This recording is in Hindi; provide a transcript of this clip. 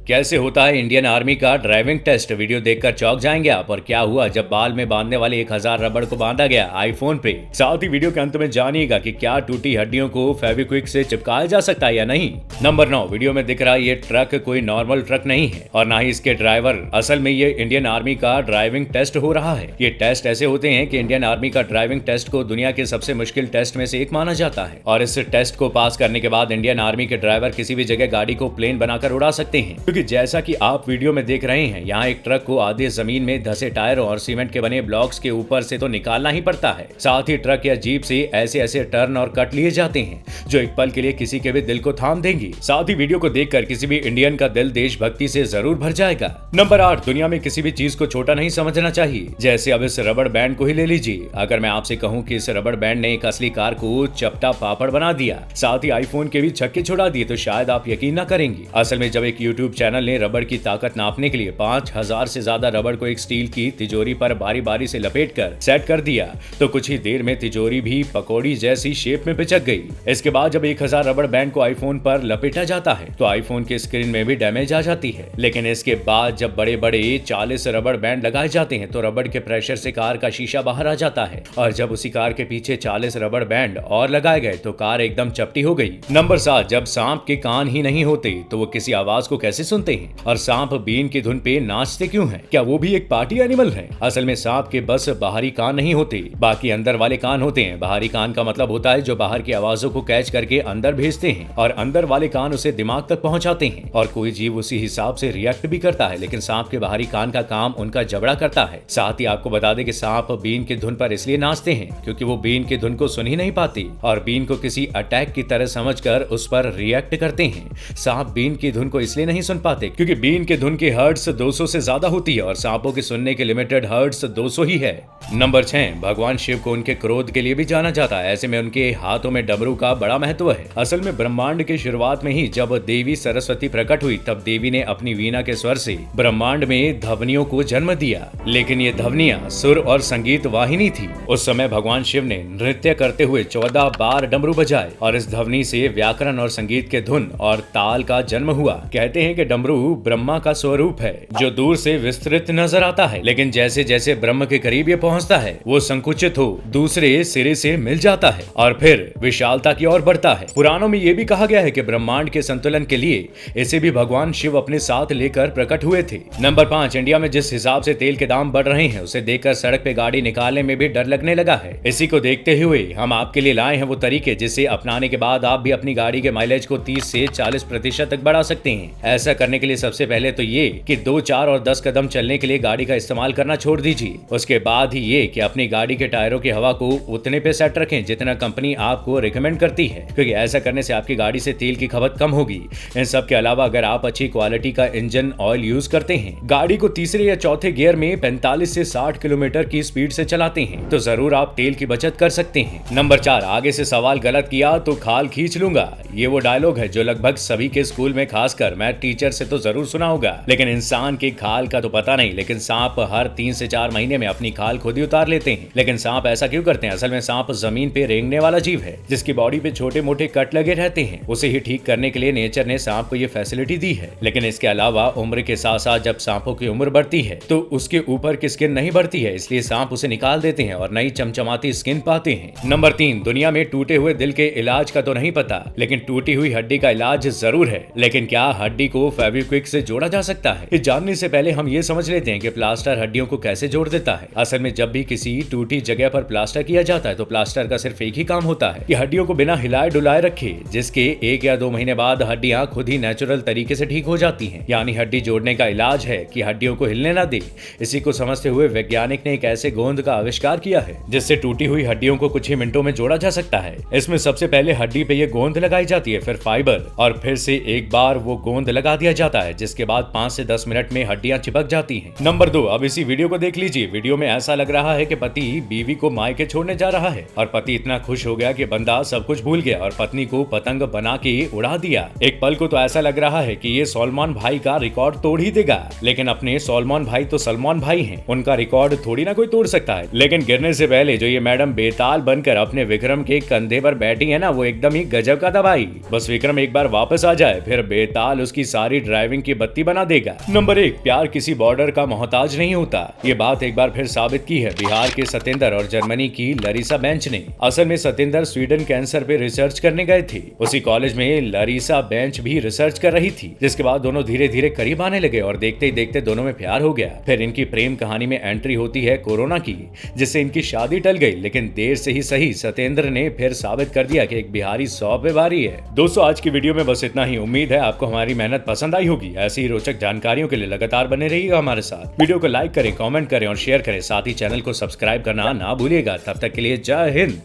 कैसे होता है इंडियन आर्मी का ड्राइविंग टेस्ट। वीडियो देखकर चौंक जाएंगे आप। और क्या हुआ जब बाल में बांधने वाले 1000 रबड़ को बांधा गया आईफोन पे। साथ ही वीडियो के अंत में जानिएगा कि क्या टूटी हड्डियों को फेविक्विक से चिपकाया जा सकता है या नहीं। नंबर 9, वीडियो में दिख रहा ये ट्रक कोई नॉर्मल ट्रक नहीं है और ना ही इसके ड्राइवर। असल में ये इंडियन आर्मी का ड्राइविंग टेस्ट हो रहा है। ये टेस्ट ऐसे होते हैं कि इंडियन आर्मी का ड्राइविंग टेस्ट को दुनिया के सबसे मुश्किल टेस्ट में से एक माना जाता है और इस टेस्ट को पास करने के बाद इंडियन आर्मी के ड्राइवर किसी भी जगह गाड़ी को प्लेन बनाकर उड़ा सकते हैं। क्योंकि जैसा कि आप वीडियो में देख रहे हैं, यहाँ एक ट्रक को आधे जमीन में धंसे टायरों और सीमेंट के बने ब्लॉक्स के ऊपर से तो निकालना ही पड़ता है। साथ ही ट्रक या जीप से ऐसे ऐसे टर्न और कट लिए जाते हैं जो एक पल के लिए किसी के भी दिल को थाम देंगी। साथ ही वीडियो को देखकर किसी भी इंडियन का दिल देशभक्ति से जरूर भर जाएगा। नंबर 8, दुनिया में किसी भी चीज को छोटा नहीं समझना चाहिए। जैसे अब इस रबड़ बैंड को ही ले लीजिए। अगर मैं आपसे कहूँ कि इस रबड़ बैंड ने एक असली कार को चपटा पापड़ बना दिया, साथ ही आईफोन के भी छक्के छुड़ा दिए, तो शायद आप यकीन न करेंगे। असल में जब एक यूट्यूब चैनल ने रबड़ की ताकत नापने के लिए 5000 से ज्यादा रबड़ को एक स्टील की तिजोरी पर बारी बारी से लपेटकर सेट कर दिया, तो कुछ ही देर में तिजोरी भी पकौड़ी जैसी शेप में पिचक गई। इसके बाद जब 1000 रबड़ बैंड को आईफोन पर लपेटा जाता है तो आईफोन के स्क्रीन में भी डैमेज आ जाती है। लेकिन इसके बाद जब बड़े बड़े 40 रबड़ बैंड लगाए जाते हैं तो रबड़ के प्रेशर से कार का शीशा बाहर आ जाता है। और जब उसी कार के पीछे 40 रबड़ बैंड और लगाए गए तो कार एकदम चपटी हो गई। नंबर 7, जब सांप के कान ही नहीं होते तो वो किसी आवाज को कैसे सुनते हैं? और सांप बीन की धुन पे नाचते क्यों हैं? क्या वो भी एक पार्टी एनिमल है? असल में सांप के बस बाहरी कान नहीं होते, बाकी अंदर वाले कान होते हैं। बाहरी कान का मतलब होता है जो बाहर की आवाजों को कैच करके अंदर भेजते हैं और अंदर वाले कान उसे दिमाग तक पहुंचाते हैं और कोई जीव उसी हिसाब से रिएक्ट भी करता है। लेकिन सांप के बाहरी कान का काम उनका जबड़ा करता है। साथ ही आपको बता दें कि सांप बीन की धुन पर इसलिए नाचते हैं क्योंकि वो बीन की धुन को सुन ही नहीं पाती और बीन को किसी अटैक की तरह समझकर उस पर रिएक्ट करते हैं। सांप बीन की धुन को इसलिए नहीं सुन पाते क्योंकि बीन के धुन की हर्ट्ज 200 से ज्यादा होती है और सांपों के सुनने के लिमिटेड हर्ट्ज 200 ही है। नंबर 6, भगवान शिव को उनके क्रोध के लिए भी जाना जाता है। ऐसे में उनके हाथों में डमरू का बड़ा महत्व है। असल में ब्रह्मांड की शुरुआत में ही जब देवी सरस्वती प्रकट हुई तब देवी ने अपनी वीणा के स्वर से ब्रह्मांड में ध्वनियों को जन्म दिया। लेकिन ये ध्वनियां सुर और संगीत वाहिनी थी। उस समय भगवान शिव ने नृत्य करते हुए 14 बार डमरू बजाए और इस ध्वनि से व्याकरण और संगीत के धुन और ताल का जन्म हुआ। कहते हैं कि डमरू ब्रह्मा का स्वरूप है जो दूर से विस्तृत नजर आता है, लेकिन जैसे जैसे ब्रह्म के करीब ये पहुंचता है वो संकुचित हो दूसरे सिरे से मिल जाता है और फिर विशालता की ओर बढ़ता है। पुराणों में ये भी कहा गया है कि ब्रह्मांड के संतुलन के लिए इसे भी भगवान शिव अपने साथ लेकर प्रकट हुए थे। नंबर 5, इंडिया में जिस हिसाब से तेल के दाम बढ़ रहे हैं उसे देखकर सड़क पे गाड़ी निकालने में भी डर लगने लगा है। इसी को देखते हुए हम आपके लिए लाए हैं वो तरीके जिसे अपनाने के बाद आप भी अपनी गाड़ी के माइलेज को 30 से 40% तक बढ़ा सकते हैं। ऐसा करने के लिए सबसे पहले तो ये कि 2, 4 और 10 कदम चलने के लिए गाड़ी का इस्तेमाल करना छोड़ दीजिए। उसके बाद ही ये कि अपनी गाड़ी के टायरों की हवा को उतने पे सेट रखें जितना कंपनी आपको रिकमेंड करती है, क्योंकि ऐसा करने से आपकी गाड़ी से तेल की खपत कम होगी। इन सब के अलावा अगर आप अच्छी क्वालिटी का इंजन ऑयल यूज करते हैं, गाड़ी को तीसरे या चौथे गियर में 45 से 60 किलोमीटर की स्पीड से चलाते हैं तो जरूर आप तेल की बचत कर सकते हैं। नंबर 4, आगे से सवाल गलत किया तो खाल खींच लूंगा। ये वो डायलॉग है जो लगभग सभी के स्कूल में खासकर मैथ टीचर से तो जरूर सुना होगा। लेकिन इंसान की खाल का तो पता नहीं, लेकिन सांप हर 3 से 4 महीने में अपनी खाल खुद ही उतार लेते हैं। लेकिन सांप ऐसा क्यों करते हैं? असल में सांप जमीन पे रेंगने वाला जीव है जिसकी बॉडी पे छोटे मोटे कट लगे रहते हैं। उसे ही ठीक करने के लिए नेचर ने सांप को ये फैसिलिटी दी है। लेकिन इसके अलावा उम्र के साथ साथ जब सांपों की उम्र बढ़ती है तो उसके ऊपर की स्किन नहीं बढ़ती है, इसलिए सांप उसे निकाल देते हैं और नई चमचमाती स्किन पाते हैं। नंबर 3, दुनिया में टूटे हुए दिल के इलाज का तो नहीं पता, लेकिन टूटी हुई हड्डी का इलाज जरूर है। लेकिन क्या हड्डी को फेविक्विक से जोड़ा जा सकता है? ये जानने से पहले हम ये समझ लेते हैं कि प्लास्टर हड्डियों को कैसे जोड़ देता है। असल में जब भी किसी टूटी जगह पर प्लास्टर किया जाता है तो प्लास्टर का सिर्फ एक ही काम होता है कि हड्डियों को बिना हिलाए डुलाए रखे, जिसके 1 या 2 महीने बाद हड्डियां खुद ही नेचुरल तरीके से ठीक हो जाती हैं। यानी हड्डी जोड़ने का इलाज है कि हड्डियों को हिलने ना दे। इसी को समझते हुए वैज्ञानिक ने एक ऐसे गोंद का आविष्कार किया है जिससे टूटी हुई हड्डियों को कुछ ही मिनटों में जोड़ा जा सकता है। इसमें सबसे पहले हड्डी पे ये गोंद लगाई जाती है, फिर फाइबर, और फिर से एक बार वो गोंद लगा दिया जाता है, जिसके बाद 5 से 10 मिनट में हड्डियां चिपक जाती हैं। नंबर 2, अब इसी वीडियो को देख लीजिए। वीडियो में ऐसा लग रहा है कि पति बीवी को मायके छोड़ने जा रहा है और पति इतना खुश हो गया कि बंदा सब कुछ भूल गया और पत्नी को पतंग बना के उड़ा दिया। एक पल को तो ऐसा लग रहा है कि ये सलमान भाई का रिकॉर्ड तोड़ ही देगा, लेकिन अपने सलमान भाई तो सलमान भाई हैं, उनका रिकॉर्ड थोड़ी ना कोई तोड़ सकता है। लेकिन गिरने से पहले जो ये मैडम बेताल बनकर अपने विक्रम के कंधे पर बैठी है ना, वो एकदम ही गजब का था भाई। बस विक्रम एक बार वापस आ जाए फिर बेताल उसकी सारी तुम्हारी ड्राइविंग की बत्ती बना देगा। नंबर 1, प्यार किसी बॉर्डर का मोहताज नहीं होता। ये बात एक बार फिर साबित की है बिहार के सतेंद्र और जर्मनी की लरीसा बेंच ने। असल में सतेंद्र स्वीडन कैंसर पे रिसर्च करने गए थे। उसी कॉलेज में लरीसा बेंच भी रिसर्च कर रही थी, जिसके बाद दोनों धीरे धीरे करीब आने लगे और देखते ही देखते दोनों में प्यार हो गया। फिर इनकी प्रेम कहानी में एंट्री होती है कोरोना की, जिससे इनकी शादी टल गई। लेकिन देर से ही सही, सतेंद्र ने फिर साबित कर दिया कि एक बिहारी 100 पे भारी है। दोस्तों, आज की वीडियो में बस इतना ही। उम्मीद है आपको हमारी मेहनत पसंद आई होगी। ऐसी ही रोचक जानकारियों के लिए लगातार बने रहिएगा हमारे साथ। वीडियो को लाइक करें, कमेंट करें और शेयर करें। साथ ही चैनल को सब्सक्राइब करना ना भूलिएगा। तब तक के लिए जय हिंद।